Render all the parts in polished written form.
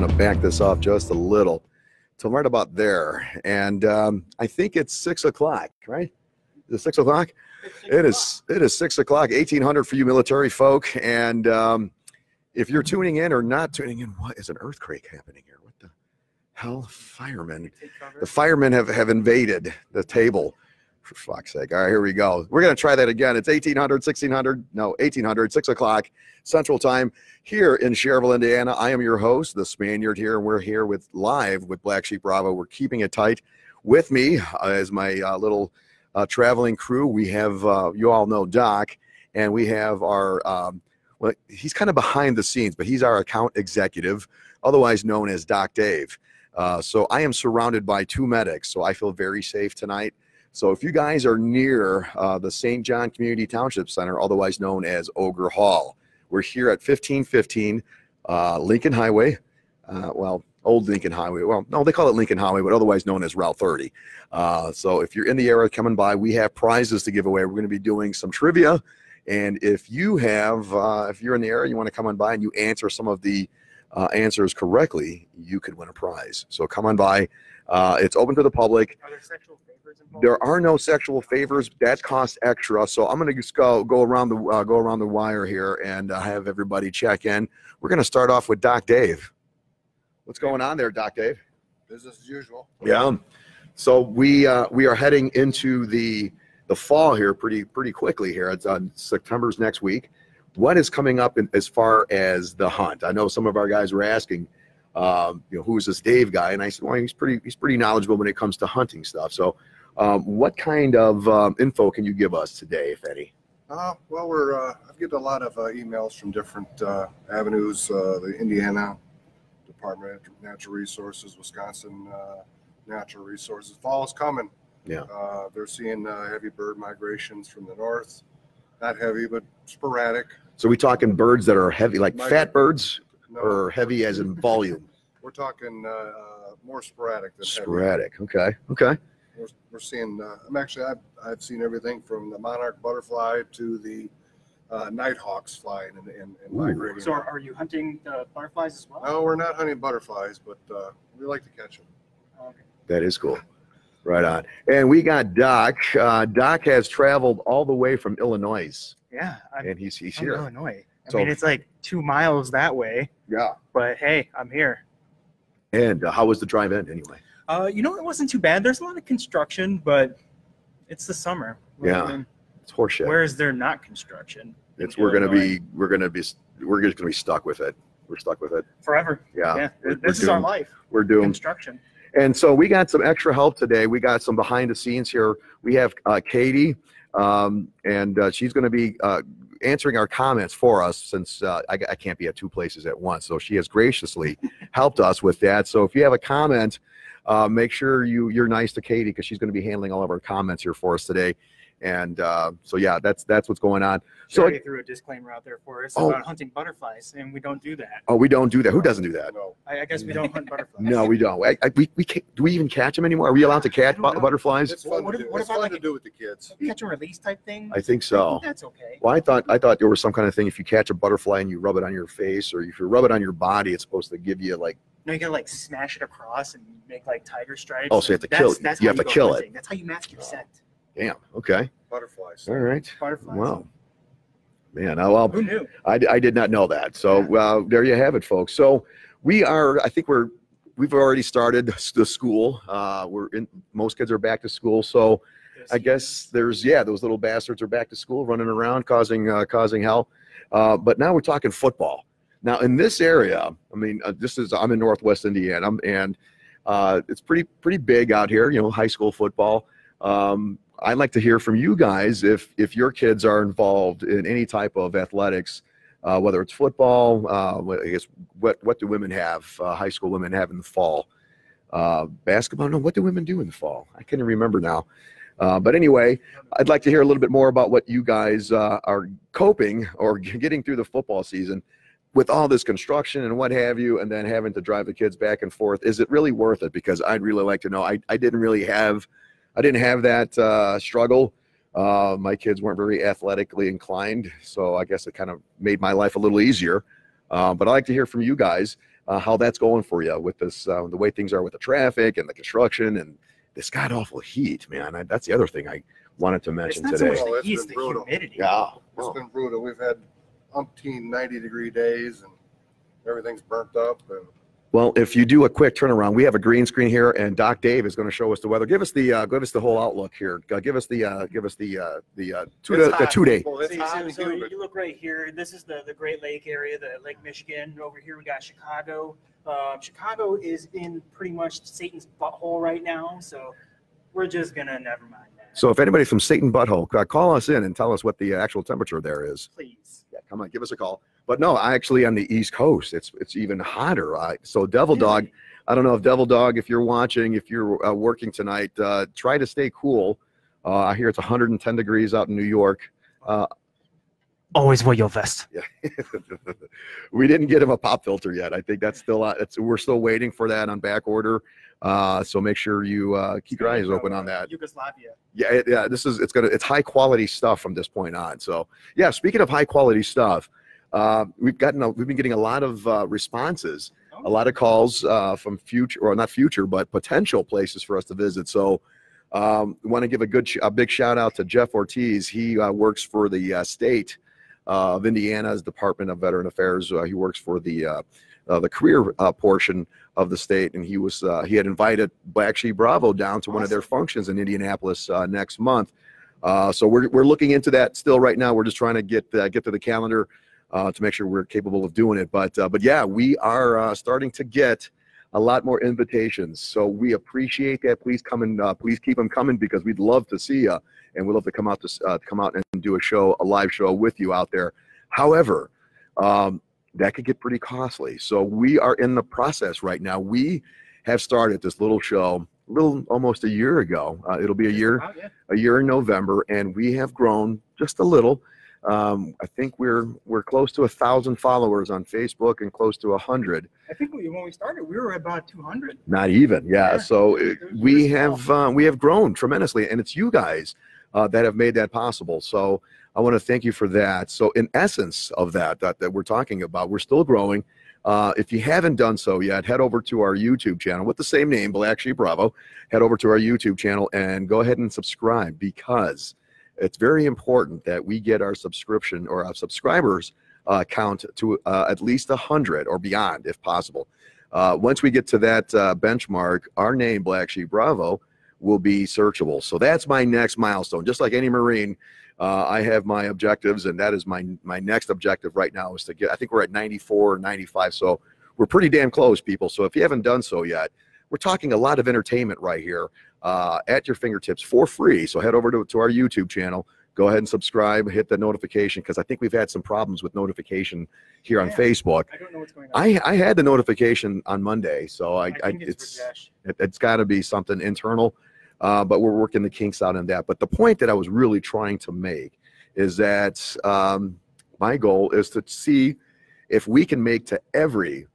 going to back this off just a little till right about there. And I think it's 6 o'clock, right? Is it 6 o'clock? It is 6 o'clock, 1800 for you military folk. And if you're tuning in or not tuning in, what is an earthquake happening here? What the hell? Firemen. The firemen have invaded the table. For fuck's sake. All right, here we go. We're going to try that again. It's 1800, 6 o'clock Central Time here in Cherville, Indiana. I am your host, the Spaniard here, and we're here live with BlackSheep Bravo. We're keeping it tight. With me as my little traveling crew, we have, you all know Doc, and we have our, well, he's kind of behind the scenes, but he's our account executive, otherwise known as Doc Dave. So I am surrounded by 2 medics, so I feel very safe tonight. So if you guys are near the St. John Community Township Center, otherwise known as Ogre Hall, we're here at 1515 Lincoln Highway. Well, old Lincoln Highway. Well, no, they call it Lincoln Highway, but otherwise known as Route 30. So if you're in the area coming by, we have prizes to give away. We're going to be doing some trivia. And if you have, if you're in the area, you want to come on by and you answer some of the answers correctly, you could win a prize. So come on by. It's open to the public. Are there sexual favors involved? There are no sexual favors. That costs extra. So I'm going to just go around the wire here and have everybody check in. We're going to start off with Doc Dave. What's going on there, Doc Dave? Business as usual. Yeah. So we are heading into the fall here pretty quickly here. It's on September's next week. What is coming up as far as the hunt? I know some of our guys were asking, you know, who's this Dave guy? And I said, well, he's pretty knowledgeable when it comes to hunting stuff. So what kind of info can you give us today, if any? Well, I've get a lot of emails from different avenues, the Indiana Department of Natural Resources, Wisconsin Natural Resources. Fall is coming. Yeah. They're seeing heavy bird migrations from the north. Not heavy, but sporadic. So we talking birds that are heavy, like fat birds, No. or heavy as in volume? We're talking more sporadic than Sporadic. heavy. Okay. We're seeing. I've seen everything from the monarch butterfly to the nighthawks flying and migrating. So are you hunting butterflies as well? No, we're not hunting butterflies, but we like to catch them. Okay. That is cool. Right on. And we got Doc. Doc has traveled all the way from Illinois, Yeah, and he's I'm in here. Illinois. So- I mean, it's like 2 miles that way, Yeah. but hey, I'm here. And how was the drive in anyway? You know, it wasn't too bad. There's a lot of construction, but it's the summer. Yeah. I mean, It's horseshit. where is there not construction? It's in we're just Illinois? gonna be stuck with it. We're stuck with it. Forever. Yeah. Yeah. We're This is our doomed. life. We're doomed. Construction. And so we got some extra help today. We got some behind the scenes here. We have Katie, and she's going to be answering our comments for us since I can't be at 2 places at once. So she has graciously helped us with that. So if you have a comment, make sure you're nice to Katie because she's going to be handling all of our comments here for us today. And so yeah, that's what's going on. She So already threw a disclaimer out there for us about hunting butterflies, and we don't do that. we don't do that. Who doesn't do that? No. I guess we don't hunt butterflies. No, we don't. We can't, do we even catch them anymore? Are we allowed to catch I don't know. butterflies? It's fun, What to, do. what It's about fun to like- do with the kids. Catch and release type thing. I think so. I think that's okay. Well, I thought there was some kind of thing. If you catch a butterfly and you rub it on your face, or if you rub it on your body, it's supposed to give you like. No, you gotta like smash it across and make like tiger stripes. Oh, so you have to kill it. That's You how have to go kill it. hunting. That's how you mask your scent. Damn. Okay. Butterflies. All right. Butterflies. Wow. Man. Oh, well, Who knew? I did not know that. So there you have it, folks. So we are. I think we've already started the school. Most kids are back to school. So I guess there's those little bastards are back to school running around causing hell. But now we're talking football. Now in this area, I mean, I'm in Northwest Indiana, and it's pretty big out here. You know, high school football. I'd like to hear from you guys if your kids are involved in any type of athletics, whether it's football. I guess what do women have? High school women have in the fall. Basketball. No, what do women do in the fall? I can't remember now. But anyway, I'd like to hear a little bit more about what you guys are coping or getting through the football season with all this construction and what have you, and then having to drive the kids back and forth. Is it really worth it? Because I'd really like to know. I didn't have that struggle. My kids weren't very athletically inclined, so I guess it kind of made my life a little easier. But I'd like to hear from you guys. how that's going for you with this, the way things are with the traffic and the construction and this god awful heat, man. That's the other thing I wanted to mention It's not today. so much the It's heat, been it's the brutal. humidity. Yeah. It's been brutal. We've had umpteen 90-degree days, and everything's burnt up. And Well, if you do a quick turnaround, we have a green screen here, and Doc Dave is going to show us the weather. Give us the whole outlook here. Give us the 2 day. Well, it's hot and So humid. you look right here. This is the Great Lake area, the Lake Michigan. Over here we got Chicago. Chicago is in pretty much Satan's butthole right now, so we're just gonna never mind that. So if anybody from Satan Butthole, call us in and tell us what the actual temperature there is. Please. Yeah, come on, give us a call. But no, actually on the East Coast, it's even hotter. So Devil Dog, I don't know if Devil Dog, if you're watching, if you're working tonight, try to stay cool. I hear it's 110 degrees out in New York. Always wear your vest. Yeah, we didn't get him a pop filter yet. I think that's still we're still waiting for that on back order. So make sure you keep your eyes open on that. Yugoslavia. Yeah, it's high quality stuff from this point on. So yeah, speaking of high quality stuff, we've been getting a lot of responses, a lot of calls from but potential places for us to visit. So we want to give a big shout out to Jeff Ortiz. He works for the state of Indiana's Department of Veteran Affairs. He works for the career portion of the state, and he had invited BlackSheep Bravo down to one of their functions in Indianapolis next month. So we're looking into that still right now. We're just trying to get to the calendar to make sure we're capable of doing it. But yeah, we are starting to get a lot more invitations. So we appreciate that. Please please keep them coming, because we'd love to see you, and we'd love to come out and do a live show with you out there. However, that could get pretty costly. So we are in the process right now. We have started this little show almost a year ago. It'll be a year in November, and we have grown just a little. I think we're close to 1,000 followers on Facebook and close to 100. I think when we started, we were about 200. Not even, yeah. So we have grown tremendously, and it's you guys that have made that possible. So I want to thank you for that. So in essence of that we're talking about, we're still growing. If you haven't done so yet, head over to our YouTube channel with the same name, BlackSheep Bravo. Head over to our YouTube channel and go ahead and subscribe, because it's very important that we get our subscription or our subscribers count to at least 100 or beyond, if possible. Once we get to that benchmark, our name, BlackSheep Bravo, will be searchable. So that's my next milestone. Just like any Marine, I have my objectives, and that is my next objective right now is to get, I think we're at 94 or 95. So we're pretty damn close, people. So if you haven't done so yet, we're talking a lot of entertainment right here at your fingertips for free. So head over to our YouTube channel. Go ahead and subscribe, hit the notification, because I think we've had some problems with notification here on Facebook. I don't know what's going on. I had the notification on Monday, so I think it's got to be something internal, but we're working the kinks out on that. But the point that I was really trying to make is that my goal is to see if we can make to every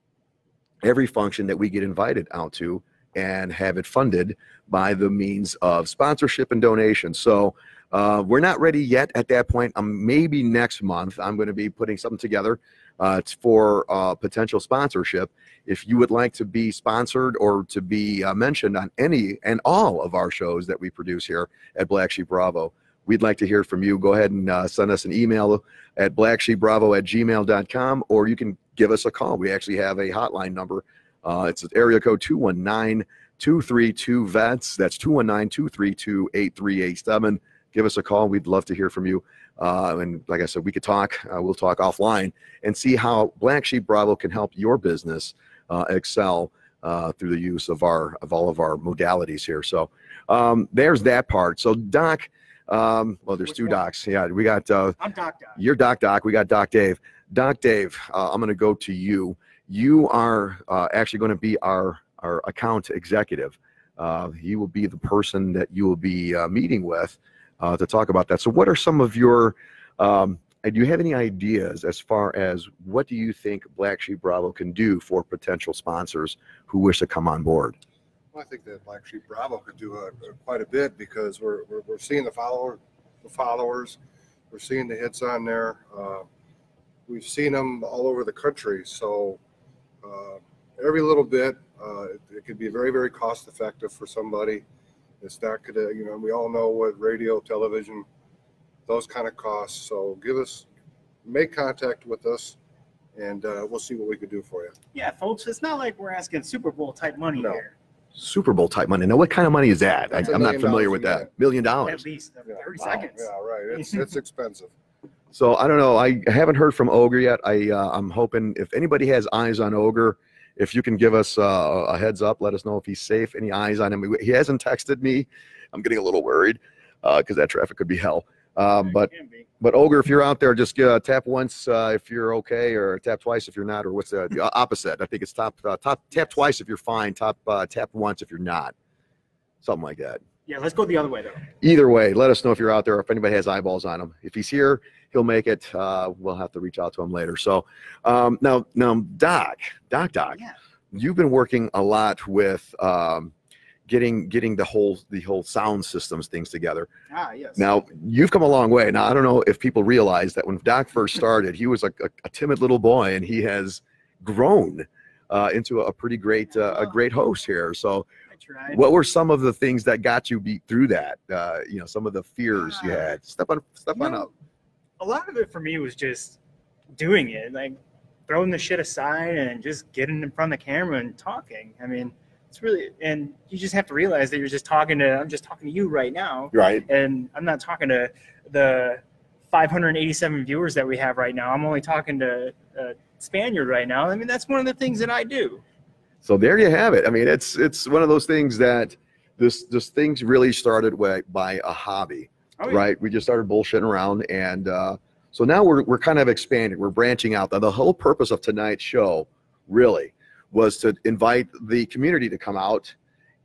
function that we get invited out to and have it funded by the means of sponsorship and donation. So we're not ready yet at that point. Maybe next month I'm going to be putting something together for potential sponsorship. If you would like to be sponsored or to be mentioned on any and all of our shows that we produce here at BlackSheep Bravo, we'd like to hear from you. Go ahead and send us an email at blacksheepbravo@gmail.com, or you can give us a call. We actually have a hotline number. It's area code 219-232-VETS. That's 219-232-8387. Give us a call. We'd love to hear from you. And like I said, we could talk. We'll talk offline and see how BlackSheep Bravo can help your business excel through the use of all of our modalities here. So there's that part. So Doc, well, there's two Docs. Yeah, we got. I'm Doc. You're Doc. We got Doc Dave. Doc Dave, I'm going to go to you. You are actually going to be our account executive. He will be the person that you will be meeting with to talk about that. So what are some of your, do you have any ideas as far as what do you think BlackSheep Bravo can do for potential sponsors who wish to come on board? Well, I think that BlackSheep Bravo could do quite a bit, because we're seeing the followers, we're seeing the hits on there. We've seen them all over the country. So every little bit. It could be very, very cost effective for somebody. It's not gonna, we all know what radio, television, those kind of costs. So make contact with us, and we'll see what we can do for you. Yeah, folks, it's not like we're asking Super Bowl type money here. Super Bowl type money. Now, what kind of money is that? I'm not familiar with that. $1 million. At least 30 seconds. Yeah, right. It's expensive. So I don't know. I haven't heard from Ogre yet. I'm hoping if anybody has eyes on Ogre, if you can give us a heads up, let us know if he's safe. Any eyes on him? He hasn't texted me. I'm getting a little worried because that traffic could be hell. But Ogre, if you're out there, just tap once if you're okay, or tap twice if you're not, or what's the opposite? I think it's tap twice if you're fine, tap once if you're not, something like that. Yeah, let's go the other way though. Either way, let us know if you're out there, if anybody has eyeballs on him. If he's here, he'll make it. We'll have to reach out to him later. So now, Doc, yeah. You've been working a lot with getting the whole sound systems things together. Yes. Now you've come a long way. Now I don't know if people realize that when Doc first started, he was a timid little boy, and he has grown into a pretty great great host here. So what were some of the things that got you through that? Some of the fears you had. Step on up. A lot of it for me was just doing it, like throwing the shit aside and just getting in front of the camera and talking. I mean, it's really, and you just have to realize that you're just talking to, I'm just talking to you right now. Right. And I'm not talking to the 587 viewers that we have right now. I'm only talking to Spaniard right now. I mean, that's one of the things that I do. So there you have it. I mean, it's one of those things that this thing's really started by a hobby. Oh, yeah. Right. We just started bullshitting around. And so now we're kind of expanding. We're branching out. Now, the whole purpose of tonight's show really was to invite the community to come out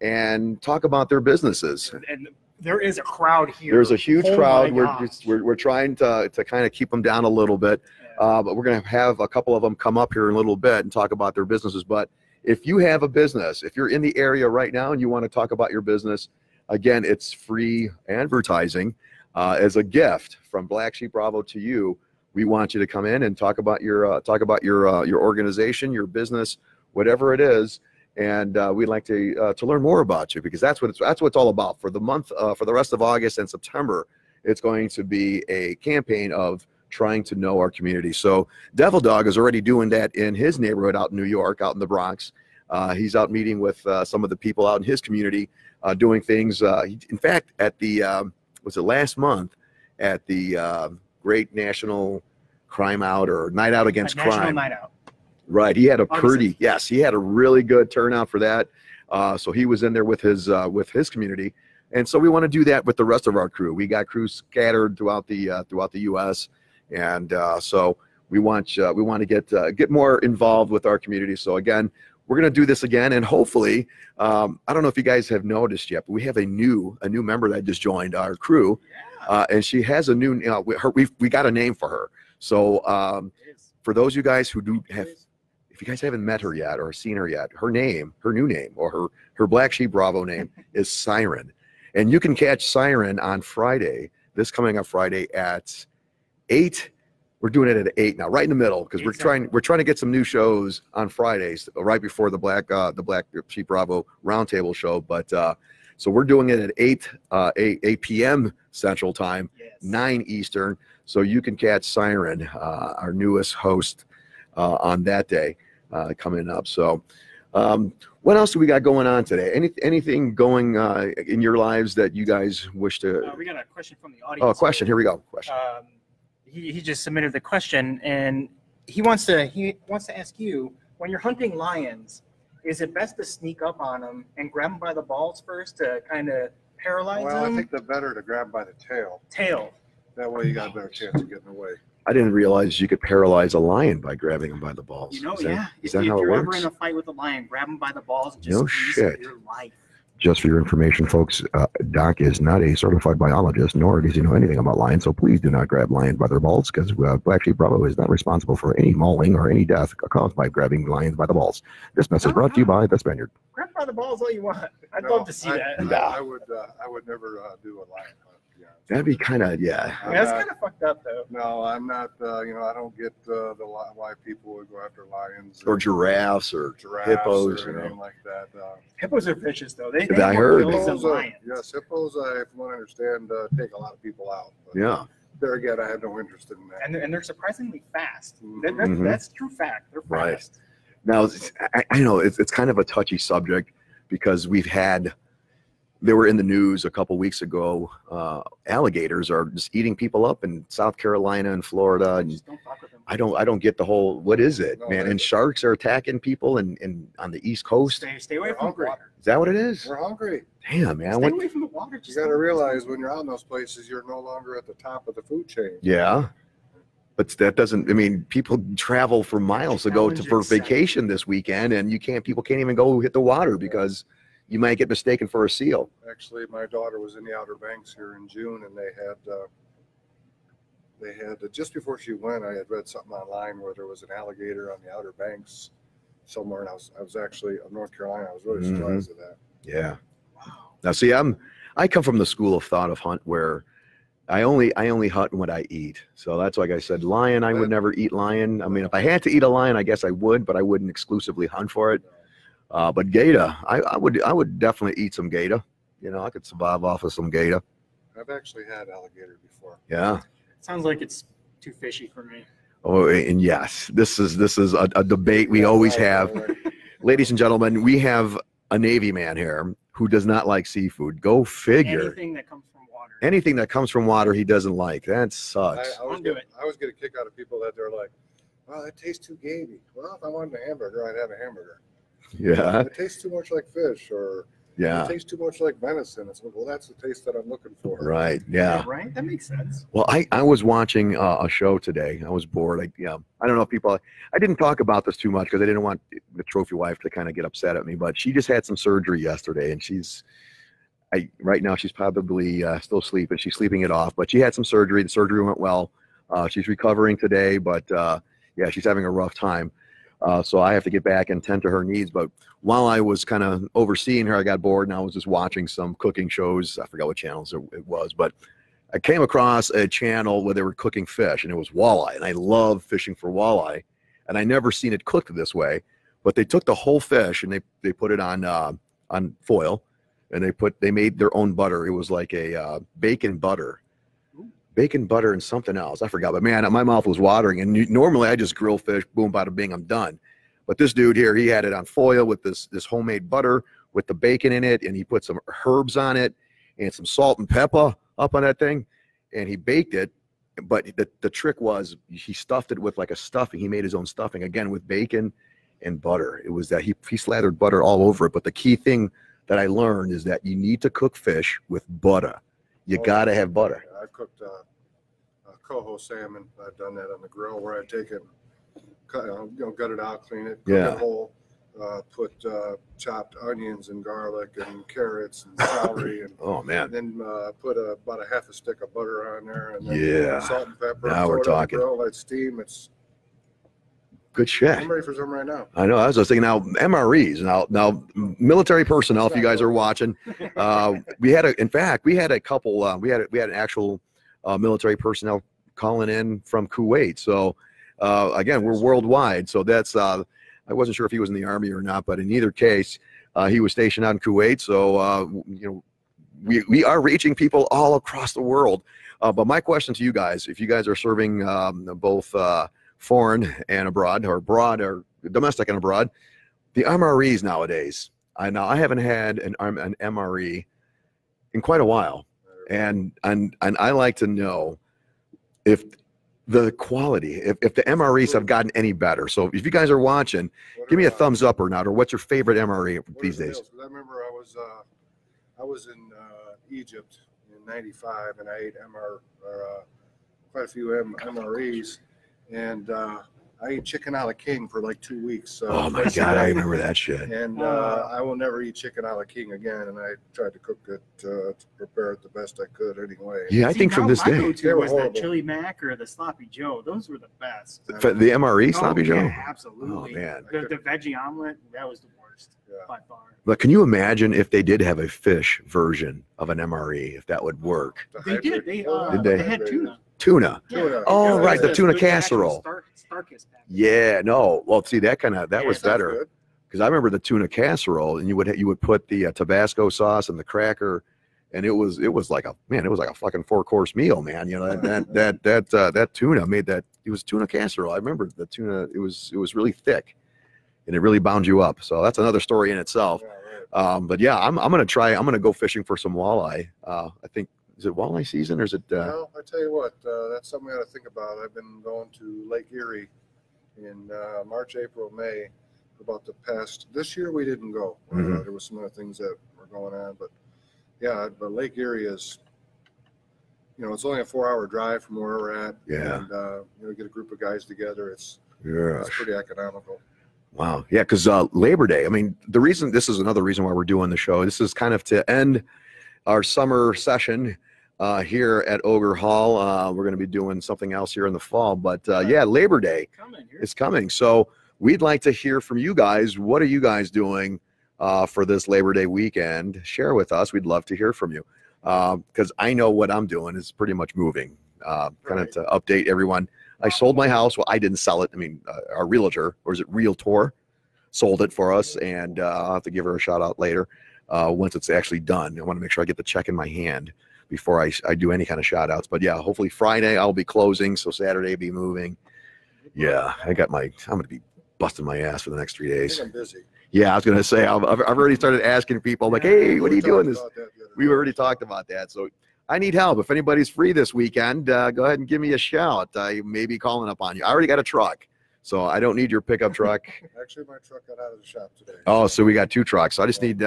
and talk about their businesses. And there is a crowd here. There's a huge crowd. We're trying to kind of keep them down a little bit. Yeah. But we're going to have a couple of them come up here in a little bit and talk about their businesses. But if you have a business, if you're in the area right now and you want to talk about your business, again, it's free advertising as a gift from Black Sheep Bravo to you. We want you to come in and talk about your organization, your business, whatever it is, and we'd like to learn more about you, because that's what it's all about. For the month, for the rest of August and September, it's going to be a campaign of trying to know our community. So Devil Dog is already doing that in his neighborhood out in New York, out in the Bronx. He's out meeting with some of the people out in his community, doing things. In fact, at the was it last month at the Great National Crime Out, or Night Out Against Crime. National Night Out. Right. He had a he had a really good turnout for that. So he was in there with his community. And so we want to do that with the rest of our crew. We got crews scattered throughout the U.S. And so we want to get more involved with our community. So again, we're going to do this again, and hopefully, I don't know if you guys have noticed yet, but we have a new member that just joined our crew, and she has a new. We got a name for her. So for those of you guys who do have, if you guys haven't met her yet or seen her yet, her new name, or her Black Sheep Bravo name is Siren, and you can catch Siren on Friday, this coming up Friday at 8. We're doing it at 8 now, right in the middle, because we're trying to get some new shows on Fridays, right before the Black Sheep Bravo Roundtable show. But so we're doing it at 8 p.m. Central Time, 9 Eastern. So you can catch Siren, our newest host, on that day coming up. So what else do we got going on today? Anything going in your lives that you guys wish to? We got a question from the audience. Oh, a question. Here we go. Question. He just submitted the question, and he wants to ask you, when you're hunting lions, is it best to sneak up on them and grab them by the balls first to kind of paralyze them? Well, I think the better to grab by the tail. That way you got a better chance of getting away. I didn't realize you could paralyze a lion by grabbing him by the balls. Is that how it works? If you're ever in a fight with a lion, grab him by the balls and just squeeze your life. Just for your information, folks, Doc is not a certified biologist, nor does he know anything about lions, so please do not grab lions by their balls, because Black Sheep Bravo is not responsible for any mauling or any death caused by grabbing lions by the balls. This message brought to you by the Spaniard. Grab by the balls all you want. I'd love to see that. I would never do a lion hunt. That'd be kind of, yeah. That's kind of fucked up, though. No, I'm not. I don't get why people would go after lions Or giraffes or hippos, or anything like that. Hippos are vicious, though. They I heard. Hippos than lions. Yes, hippos, from what I understand, take a lot of people out. But Yeah. there again, I have no interest in that. And they're surprisingly fast. Mhm. That's true fact. They're Right. fast. Now, I know it's kind of a touchy subject because they were in the news a couple weeks ago. Alligators are just eating people up in South Carolina and Florida, and Just don't fuck with them. I don't get the whole, what is it, No, man? And sharks are attacking people and on the East Coast. Stay away They're from the hungry. water. Is that what it is? We're hungry. Damn, man. Stay away from the water. You got to realize when you're out in those places, you're no longer at the top of the food chain. Yeah. But that doesn't, I mean, people travel for miles to go for Challenge vacation this weekend, and people can't even go hit the water because you might get mistaken for a seal. Actually, my daughter was in the Outer Banks here in June, and they had just before she went, I had read something online where there was an alligator on the Outer Banks somewhere, and I was actually in North Carolina. I was really surprised at that. Yeah. Now, see, I come from the school of thought of hunt where I only hunt what I eat. So that's like I said, lion, I would never eat lion. I mean, if I had to eat a lion, I guess I would, but I wouldn't exclusively hunt for it. But gator, I would definitely eat some gator. You know, I could survive off of some gator. I've actually had alligator before. Yeah. Sounds like it's too fishy for me. Oh, and yes, this is a debate we always have. Ladies and gentlemen, we have a Navy man here who does not like seafood. Go figure. Anything that comes from water. Anything that comes from water, he doesn't like. That sucks. I always get a kick out of people that they're like, "Oh, that tastes too gamey." Well, if I wanted a hamburger, I'd have a hamburger. Yeah. It tastes too much like fish, or Yeah. it tastes too much like venison. It's like, well, that's the taste that I'm looking for. Right. Yeah. Right? That makes sense. Well, I was watching a show today. I was bored. I don't know if people. I didn't talk about this too much because I didn't want the trophy wife to kind of get upset at me. But she just had some surgery yesterday, and right now she's probably still sleeping. She's sleeping it off, but she had some surgery. The surgery went well. She's recovering today, but yeah, she's having a rough time. So I have to get back and tend to her needs. But while I was kind of overseeing her, I got bored and I was just watching some cooking shows. I forgot what channels it was, but I came across a channel where they were cooking fish, and it was walleye. And I love fishing for walleye, and I never seen it cooked this way. But they took the whole fish and they put it on foil, and they made their own butter. It was like a bacon butter and something else. I forgot, but man, my mouth was watering. And normally I just grill fish, boom, bada bing, I'm done. But this dude here, he had it on foil with this homemade butter with the bacon in it, and he put some herbs on it and some salt and pepper up on that thing, and he baked it. But the trick was he stuffed it with like a stuffing. He made his own stuffing, again, with bacon and butter. It was that he slathered butter all over it. But the key thing that I learned is that you need to cook fish with butter. You got to have butter. I've cooked coho salmon. I've done that on the grill where I take it, gut it out, clean it, cook it whole, put chopped onions and garlic and carrots and celery, and oh man, then put about a half a stick of butter on there, and then salt and pepper. Now we're talking. Grill, let steam. It's good shit. I'm ready for some right now. I know. I was just thinking now, MREs. Now, military personnel. If you guys are watching, we had a couple. We had an actual military personnel calling in from Kuwait. So again, we're worldwide. So that's. I wasn't sure if he was in the Army or not, but in either case, he was stationed out in Kuwait. So we are reaching people all across the world. But my question to you guys, if you guys are serving both foreign and abroad, or domestic and abroad, the MREs nowadays. I haven't had an MRE in quite a while, and I like to know if the quality, if the MREs have gotten any better. So if you guys are watching, give me a thumbs up or not, or what's your favorite MRE these days? I remember I was in Egypt in '95, and I ate quite a few MREs, and I ate chicken a la king for like 2 weeks. Oh my God, I remember that shit. And I will never eat chicken a la king again. And I tried to cook it, to prepare it the best I could anyway. Yeah, I think from this day. My go-to was the chili mac or the sloppy Joe. Those were the best. The MRE sloppy Joe? Yeah, absolutely. Oh man. The veggie omelet, that was the worst. worst Yeah. by far. But can you imagine if they did have a fish version of an MRE, if that would work? They did. They Did they? had tuna. Tuna. Tuna. Oh, Yeah, right, the yeah. tuna The actual casserole. Starkist package. Yeah, no. Well, see, that Yeah, was that's better. Good. Because I remember the tuna casserole, and you would put the Tabasco sauce and the cracker, and it was like a fucking 4-course meal, man. You know that tuna made that. It was tuna casserole. I remember the tuna. It was really thick, and it really bound you up. So that's another story in itself. Yeah, right. But yeah, I'm gonna go fishing for some walleye. I think, is it walleye season or is it? Well, I tell you what, that's something we got to think about. I've been going to Lake Erie in March, April, May. About the past this year, we didn't go. There was some other things that were going on, but yeah, but Lake Erie is, it's only a 4-hour drive from where we're at. Yeah. And get a group of guys together. It's Yeah. pretty economical. Wow. Yeah, because Labor Day. I mean, this is another reason why we're doing the show. This is kind of to end our summer session here at Ogre Hall. We're going to be doing something else here in the fall, but yeah, Labor Day is coming. So we'd like to hear from you guys. What are you guys doing for this Labor Day weekend? Share with us. We'd love to hear from you because I know what I'm doing is pretty much moving. Kind of to update everyone. I sold my house. Well, I didn't sell it. I mean, our realtor, or is it Realtor, sold it for us, and I'll have to give her a shout out later once it's actually done. I want to make sure I get the check in my hand before I do any kind of shout outs. But yeah, hopefully Friday I'll be closing, so Saturday be moving. Yeah, I'm going to be busting my ass for the next 3 days. I'm busy. Yeah, I was going to say, I've already started asking people, like, hey, what are you doing this? We've already talked about that. So I need help. If anybody's free this weekend, go ahead and give me a shout. I may be calling up on you. I already got a truck, so I don't need your pickup truck. Actually, my truck got out of the shop today. Oh, so we got 2 trucks. So I just need,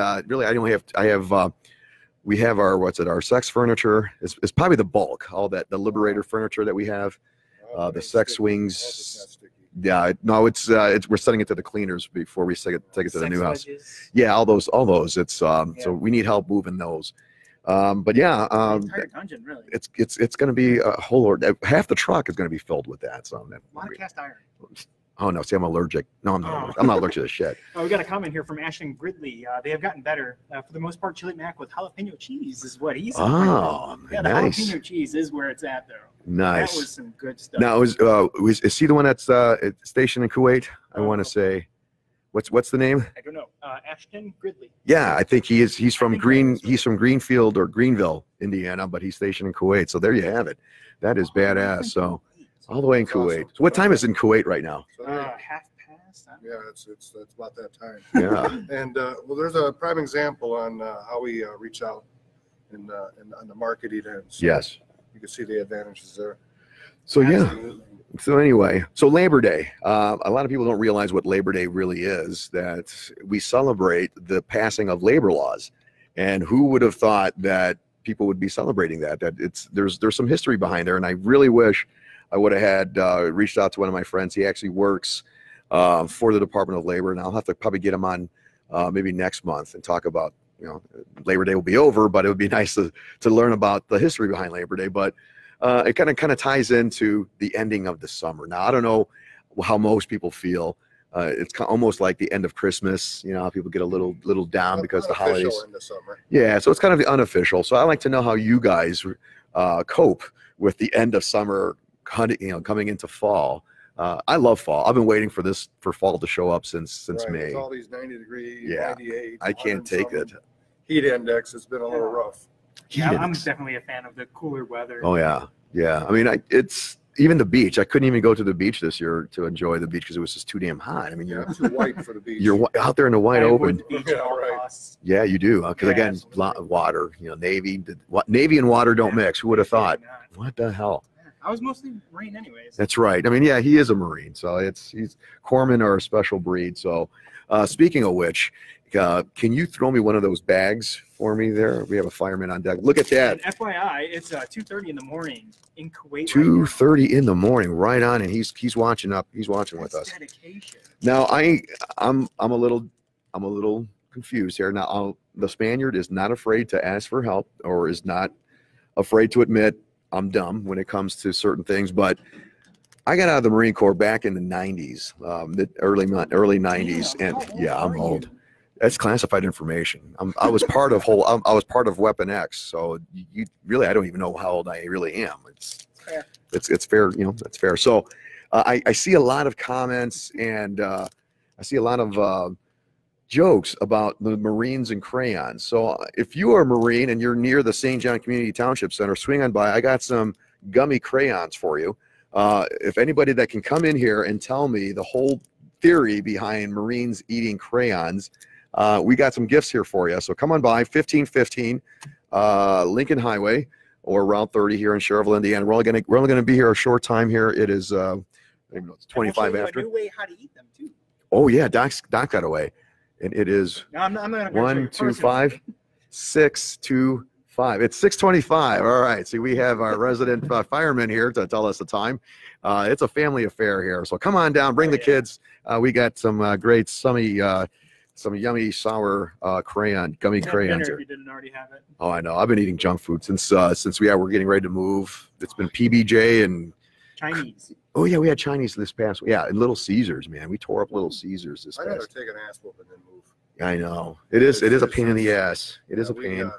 we have our sex furniture. It's probably the bulk, all the Liberator furniture that we have. The sex swings. Yeah, no, we're sending it to the cleaners before we take it to the new house. Yeah, all those. It's so we need help moving those. But yeah, dungeon, really. It's going to be a whole lot. Half the truck is going to be filled with that. So a lot of cast iron. Oh no, see, I'm allergic. No, I'm not. I'm not allergic to shit. Oh, we got a comment here from Ashton Gridley. They have gotten better. For the most part, chili mac with jalapeno cheese is what he's. Oh, yeah, the nice. jalapeno cheese is where it's at, though. Nice. That was some good stuff. Now, is he the one that's stationed in Kuwait? I want to say, what's the name? I don't know. Ashton Gridley. Yeah, I think he is. He's from Greenfield or Greenville, Indiana, but he's stationed in Kuwait. So there you have it. That is badass. So all the way in Kuwait. So what time is it in Kuwait right now? Half past. Yeah, it's about that time. Yeah. And well, there's a prime example on how we reach out in on the marketing end. So Yes. you can see the advantages there. So yeah. Absolutely. So anyway, so Labor Day. A lot of people don't realize what Labor Day really is. That we celebrate the passing of labor laws, and who would have thought that people would be celebrating that? That there's some history behind there, and I really wish I would have had reached out to one of my friends. He actually works for the Department of Labor, and I'll have to probably get him on maybe next month and talk about, Labor Day will be over, but it would be nice to learn about the history behind Labor Day. But it kind of ties into the ending of the summer. Now, I don't know how most people feel. It's almost like the end of Christmas. How people get a little down because the holidays. In the summer. Yeah, so it's kind of the unofficial. So I like to know how you guys cope with the end of summer, coming into fall. I love fall. I've been waiting for fall to show up since Right, May. with all these 90-degree, Yeah, 98. I can't take it. Heat index has been a little rough. Yeah, I'm definitely a fan of the cooler weather. Oh yeah. I mean, it's even the beach. I couldn't even go to the beach this year to enjoy the beach because it was just too damn hot. I mean, You're too white for the beach. you're out there in the wide open. Beach at all costs. Yeah, you do. Because Yeah, again, absolutely. water. Navy and water don't mix. Who would have thought? Not. What the hell? I was mostly Marine anyways. That's right. I mean, yeah, he is a Marine, so he's corpsmen are a special breed. So, speaking of which, can you throw me one of those bags for me there? We have a fireman on deck. Look at that. And FYI, it's 2:30 in the morning in Kuwait. 2:30 in the morning, right on, and he's watching up. He's watching with us. Dedication. Now, I'm a little confused here. Now, the Spaniard is not afraid to ask for help, or is not afraid to admit I'm dumb when it comes to certain things, but I got out of the Marine Corps back in the 90s, the early 90s, and yeah, I'm old. That's classified information. I was part of I was part of Weapon X, so you really, I don't even know how old I really am. It's fair, you know, that's fair. So I see a lot of comments, and I see a lot of jokes about the Marines and crayons. So if you are a Marine and you're near the St. John Community Township Center, swing on by. I got some gummy crayons for you. If anybody that can come in here and tell me the whole theory behind Marines eating crayons, we got some gifts here for you. So come on by, 1515 Lincoln Highway or Route 30 here in Schererville, Indiana. We're only gonna be here a short time here. It is it's 25 after. A new way how to eat them too. Oh yeah, Doc got away, and it is No, I'm not 1, 2, 5, 6, 2, 5. It's 6:25. All right. See, we have our resident fireman here to tell us the time. It's a family affair here, so come on down, bring the kids. We got some great some yummy sour gummy crayons here. You didn't already have it. Oh, I know. I've been eating junk food since we're getting ready to move. It's been PBJ and Chinese. Oh yeah, we had Chinese this past. Yeah, and Little Caesars, man. We tore up Little Caesars this past. I gotta take an ass whooping and then move. I know. It is a pain in the ass. It is a pain.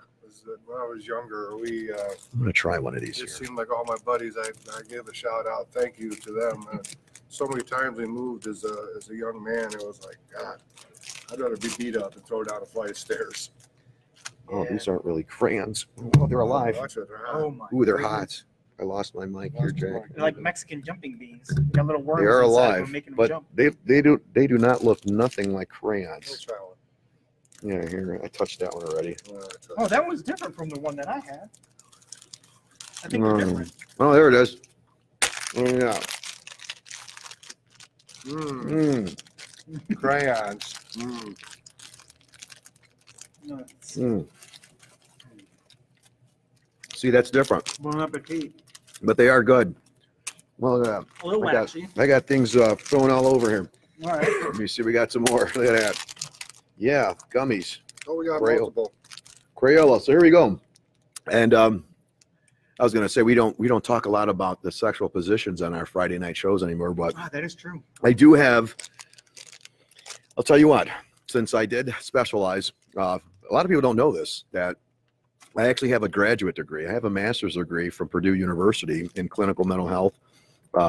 When I was younger, I'm gonna try one of these. It seemed like all my buddies, I gave a shout out, thank you to them. So many times we moved as a young man, it was like, God, I'd rather be beat up and throw down a flight of stairs. Oh, these aren't really crayons. Oh, they're alive. Oh my. Ooh, they're hot. I lost my mic here, Jack. They're like Mexican jumping beans. They got little worms. They are inside alive, them making them but jump. they do not look nothing like crayons. We'll Yeah, here, I touched that one already. Oh, that one's different from the one that I had. I think they're different. Oh, there it is. Oh, yeah. Crayons. See, that's different. Bon appetit. But they are good. Well, A little waxy. I got things thrown all over here. All right. Let me see. We got some more. Look at that. Yeah, gummies. Oh, we got multiple. Crayola. So here we go. And I was going to say we don't talk a lot about the sexual positions on our Friday night shows anymore, but that is true. I do have. I'll tell you what. Since I did specialize, a lot of people don't know this, that I actually have a graduate degree. I have a master's degree from Purdue University in clinical mental health,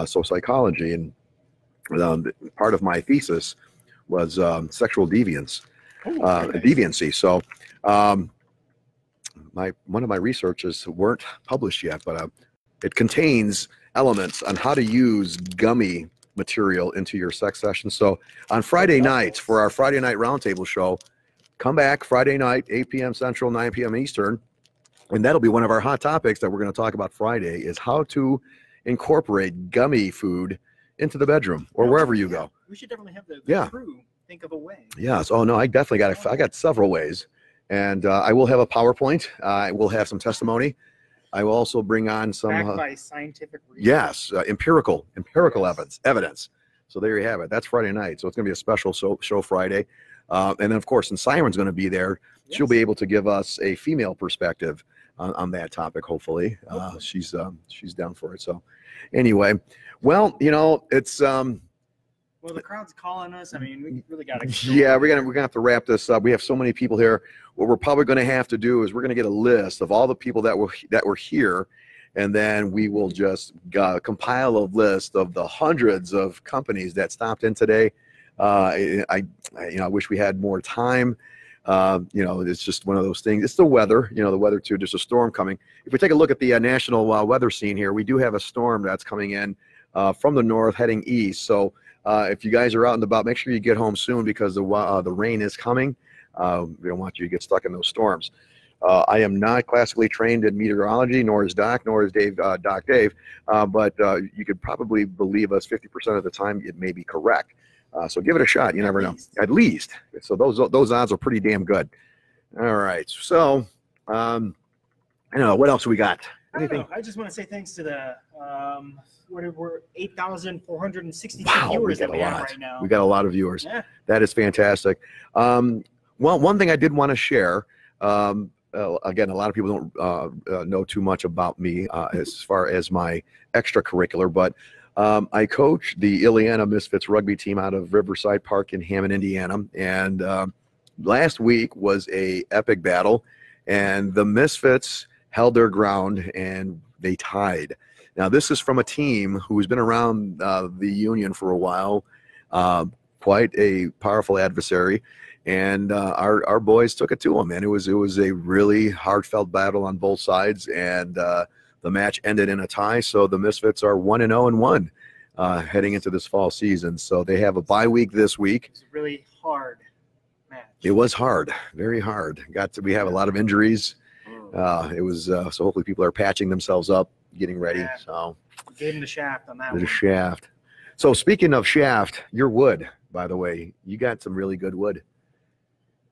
so psychology, and part of my thesis was sexual deviance. Deviancy. So one of my researches weren't published yet, but it contains elements on how to use gummy material into your sex session. So on Friday nights for our Friday night roundtable show, come back Friday night, 8 p.m. Central, 9 p.m. Eastern, and that'll be one of our hot topics that we're going to talk about Friday is how to incorporate gummy food into the bedroom or wherever you go. We should definitely have the crew think of a way. Yes. Oh no, I definitely I got several ways, and I will have a PowerPoint. I will have some testimony. I will also bring on some backed by scientific research. Yes, empirical evidence. So there you have it. That's Friday night. So it's going to be a special show Friday, and then of course, and Siren's going to be there. Yes. She'll be able to give us a female perspective on that topic. Hopefully, she's down for it. So anyway, well, you know, it's well, the crowd's calling us. I mean, we really got to. Yeah, we're gonna have to wrap this up. We have so many people here. What we're probably going to have to do is we're going to get a list of all the people that were here, and then we will just compile a list of the hundreds of companies that stopped in today. I wish we had more time. You know, it's just one of those things. It's the weather. You know, the weather too. There's a storm coming. If we take a look at the national weather scene here, we do have a storm that's coming in from the north heading east. So. If you guys are out and about, make sure you get home soon because the rain is coming. We don't want you to get stuck in those storms. I am not classically trained in meteorology, nor is Doc, nor is Doc Dave, but you could probably believe us 50% of the time it may be correct. So give it a shot. You never know. At least. So those odds are pretty damn good. All right. So, I don't know. What else we got? Anything? I just want to say thanks to the we're 8,462 viewers that we have right now. We got a lot of viewers. Yeah. That is fantastic. Well, one thing I did want to share, again, a lot of people don't know too much about me as far as my extracurricular, but I coach the Ileana Misfits rugby team out of Riverside Park in Hammond, Indiana, and last week was a epic battle, and the Misfits held their ground and they tied. Now, this is from a team who's been around the Union for a while, quite a powerful adversary, and our boys took it to them, and it was a really heartfelt battle on both sides, and the match ended in a tie. So the Misfits are 1-0-1 heading into this fall season. So they have a bye week this week. It's a really hard match. It was hard, very hard. We have a lot of injuries. It was so hopefully people are patching themselves up, getting ready. Yeah. So Gave him the shaft on that the one. shaft. So speaking of shaft, your wood, by the way, you got some really good wood.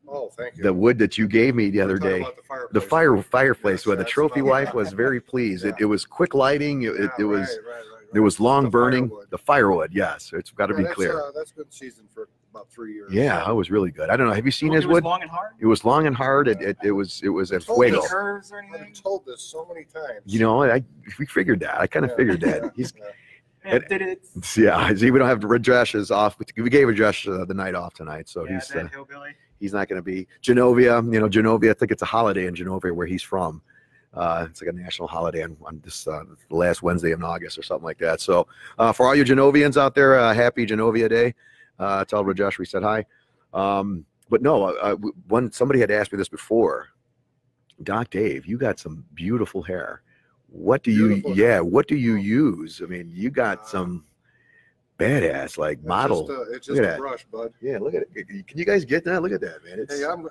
Oh, thank you. The wood that you gave me the other We're talking day, about the fireplace Yes, wood. The that's trophy about- wife was very pleased. Yeah. It was quick lighting. It Yeah, was right. it was long The burning. firewood. The firewood, yes, it's got to be That's, clear. That's been seasoned for about 3 years. Yeah, it was really good. I don't know. Have you seen his It was wood? long and hard. It was long and hard. It was at told fuego. us. Curves or I've anything? been told this so many times. You know, we figured that. I kind of figured that. He's Yeah, did it? yeah. See, we don't have Rajesh is off. We gave Rajesh the night off tonight, so Yeah, that hillbilly. he's not going to be. Genovia, Genovia. I think it's a holiday in Genovia where he's from. It's like a national holiday on this the last Wednesday in August or something like that. So for all you Genovians out there, happy Genovia Day. Tell Rajesh we said hi. But no, somebody had asked me this before. Doc Dave, you got some beautiful hair. What do Beautiful you? Yeah, hair. what do you use? I mean, you got some badass like model. It's Look just at a that. brush, bud. Yeah, look at it. Can you guys get that? Look at that, man. It's Hey, I'm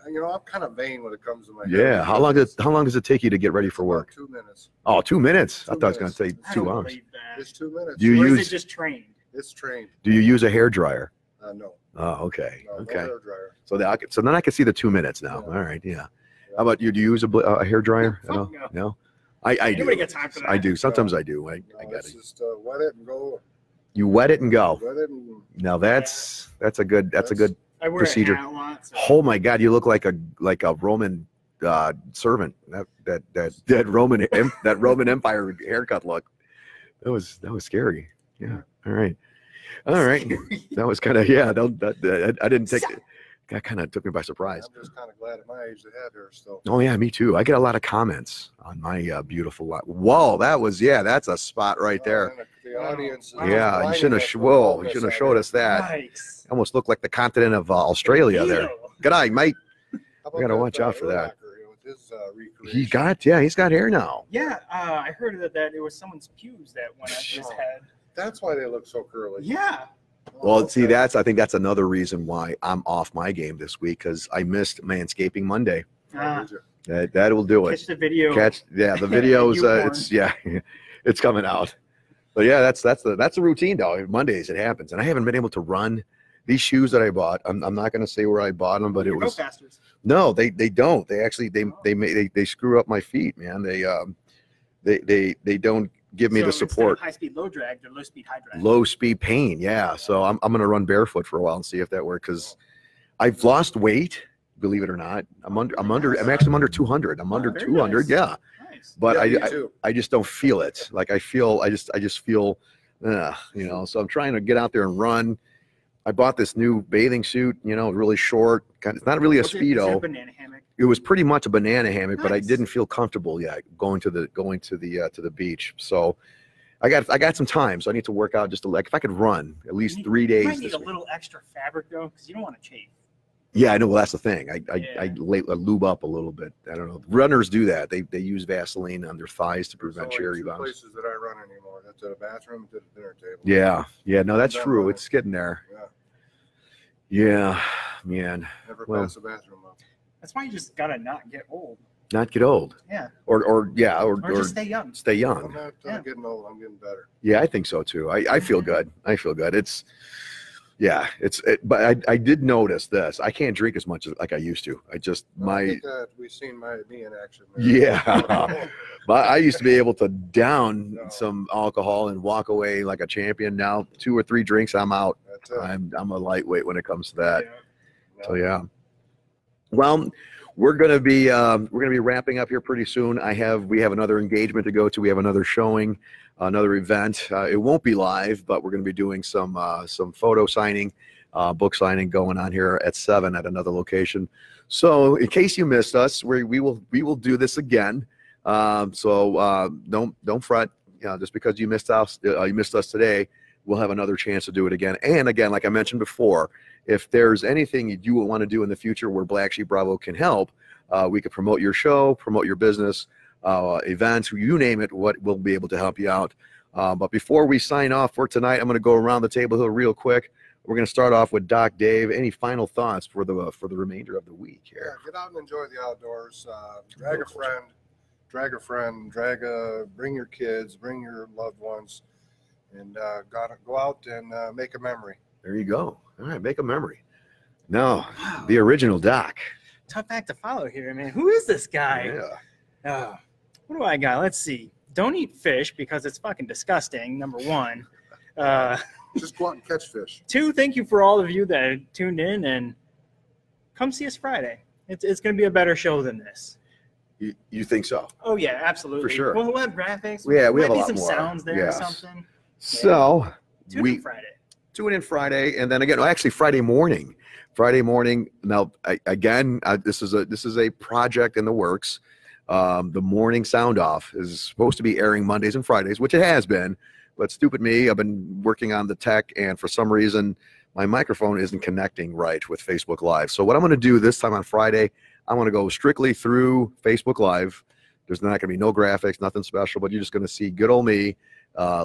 kind of vain when it comes to my hair. yeah. How long does it take you to get ready for About work? 2 minutes. Oh, 2 minutes. I 2 thought it was going to minutes. take I 2 don't hours. believe that. It's 2 minutes. Do you Or use is it just trained? It's trained. Do you use a hair dryer? No. Oh, okay. No, Okay. No hair dryer. So then I can see the 2 minutes now. Yeah. All right. Yeah. How about you? Do you use a hair dryer? Fuck No. no. No. I do. Nobody got time for that. I do. Sometimes I do. I No, got it's it. just wet it and go. You wet it and go. Wet it and Now that's a good I wear procedure. a hat a lot. So. Oh my God, you look like a Roman servant. That Roman Empire haircut look. That was scary. Yeah. All right. That was kind of I didn't take it. That kind of took me by surprise. I'm just kind of glad at my age to have hair still. Oh yeah, me too. I get a lot of comments on my beautiful lot. Whoa, that's a spot right there. And the audience. is Yeah, you lining shouldn't up have. for Whoa, all you this shouldn't have out showed us that. Nice. Almost looked like the continent of Australia there. Ew. Good eye, mate. How about I gotta that, watch out for that. Urlacher with his recreation? He's got hair now. Yeah, I heard that it was someone's pews that went up his head. That's why they look so curly. Yeah. Oh, Well, see, okay. I think that's another reason why I'm off my game this week because I missed Manscaping Monday. Oh, did you? That will do Catch it. the video. The videos. Newborn. It's coming out. But yeah, that's the routine though. Mondays it happens, and I haven't been able to run these shoes that I bought. I'm not going to say where I bought them, but it Your was Go-Fasters. no. They don't. They actually they screw up my feet, man. They don't give me So the instead of support. high-speed low drag, they're low-speed high drag. Low speed pain, yeah. So I'm gonna run barefoot for a while and see if that works because I've lost weight, believe it or not. I'm under 200. I'm under Very 200, nice. yeah. Nice. But Yeah, me too. I just don't feel it. Like I just feel so I'm trying to get out there and run. I bought this new bathing suit, really short. It's not really a Is it a Speedo. banana hammock? It was pretty much a banana hammock, but I Nice. didn't feel comfortable yet going to the beach. So I got some time, so I need to work out just to if I could run at least 3 You days. might need This a week. little extra fabric though, because you don't want to chafe. Yeah, I know. Well, that's the thing. I Yeah. lube up a little bit. I don't know. Runners do that. They use Vaseline on their thighs to There's prevent only cherry 2 bombs. places that I run anymore. That's at a bathroom and at a dinner table. Yeah. No, that's That true. way. It's getting there. Yeah. Yeah, man. Never Well- pass the bathroom up. That's why you just gotta not get old. Not get old, Yeah. or Or just stay young. stay I'm young. not Yeah. getting old. I'm getting better. Yeah, I think so too. I feel good. But I did notice this. I can't drink as much as like I used to. I just I think we've seen me in action. there. Yeah. But I used to be able to down No. some alcohol and walk away like a champion. Now 2 or 3 drinks, I'm out. That's it. I'm a lightweight when it comes to that. Yeah. So yeah. Well, we're gonna be wrapping up here pretty soon. We have another engagement to go to. We have another showing, another event. It won't be live, but we're gonna be doing some photo signing book signing going on here at 7 at another location. So in case you missed us, we will do this again. So don't fret. Just because you missed us today, we'll have another chance to do it again. And again, like I mentioned before, if there's anything you want to do in the future where Black Sheep Bravo can help, we could promote your show, promote your business, events, you name it, we'll be able to help you out. But before we sign off for tonight, I'm going to go around the table here real quick. We're going to start off with Doc Dave. Any final thoughts for the remainder of the week here? Yeah, get out and enjoy the outdoors. Drag a friend, bring your kids, bring your loved ones, and go out and make a memory. There you go. All right, make a memory. Now, the original Doc. Tough act to follow here, man. Who is this guy? Yeah. What do I got? Let's see. Don't eat fish because it's fucking disgusting, number 1. Just go out and catch fish. 2, thank you for all of you that tuned in, and come see us Friday. It's going to be a better show than this. You think so? Oh, yeah, absolutely. For sure. We'll have graphics. Yeah, we have a lot some more. sounds there Yes. or something. So Tune in Friday. Tune in Friday, and then again, actually Friday morning. Friday morning. Now, this is a project in the works. The morning sound off is supposed to be airing Mondays and Fridays, which it has been. But stupid me, I've been working on the tech, and for some reason, my microphone isn't connecting right with Facebook Live. So what I'm going to do this time on Friday, I'm going to go strictly through Facebook Live. There's not going to be no graphics, nothing special, but you're just going to see good old me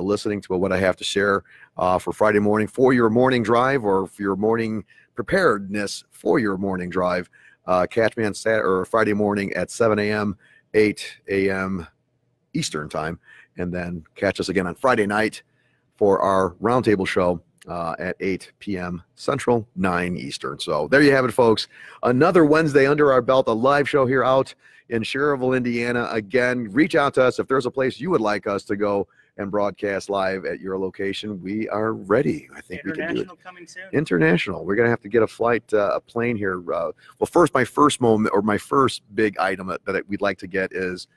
listening to what I have to share for Friday morning for your morning drive, or for your morning preparedness for your morning drive. Catch me on Friday morning at 7 a.m., 8 a.m. Eastern time, and then catch us again on Friday night for our roundtable show at 8 p.m. Central, 9 Eastern. So there you have it, folks. Another Wednesday under our belt, a live show here out in Schererville, Indiana. Again, reach out to us if there's a place you would like us to go and broadcast live at your location. We are ready. I think we can do it. International coming soon. International. We're going to have to get a flight, a plane here. Well, first, my first big item that we'd like to get is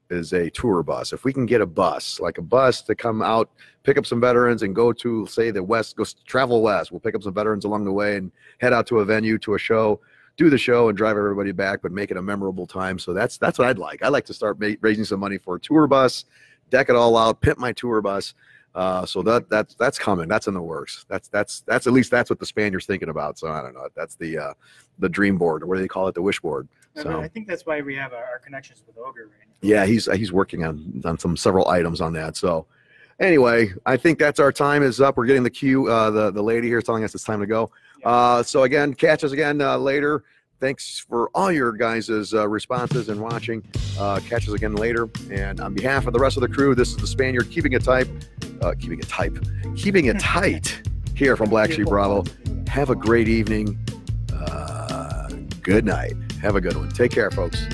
a tour bus. If we can get a bus to come out, pick up some veterans and go to, say, the West, travel west. We'll pick up some veterans along the way and head out to a venue, to a show, do the show and drive everybody back, but make it a memorable time. So that's what I'd like. I'd like to start raising some money for a tour bus, deck it all out, pimp my tour bus. So that's coming. That's in the works. That's at least that's what the Spaniard's thinking about. So I don't know. That's the dream board, or what do they call it? The wish board. So I think that's why we have our connections with Ogre right now. Yeah, he's working on several items on that. So anyway, I think that's our time is up. We're getting the cue. The lady here is telling us it's time to go. So again, catch us again later. Thanks for all your guys' responses and watching. Catch us again later. And on behalf of the rest of the crew, this is the Spaniard keeping it tight here from Black Sheep Bravo. Have a great evening. Good night. Have a good one. Take care, folks.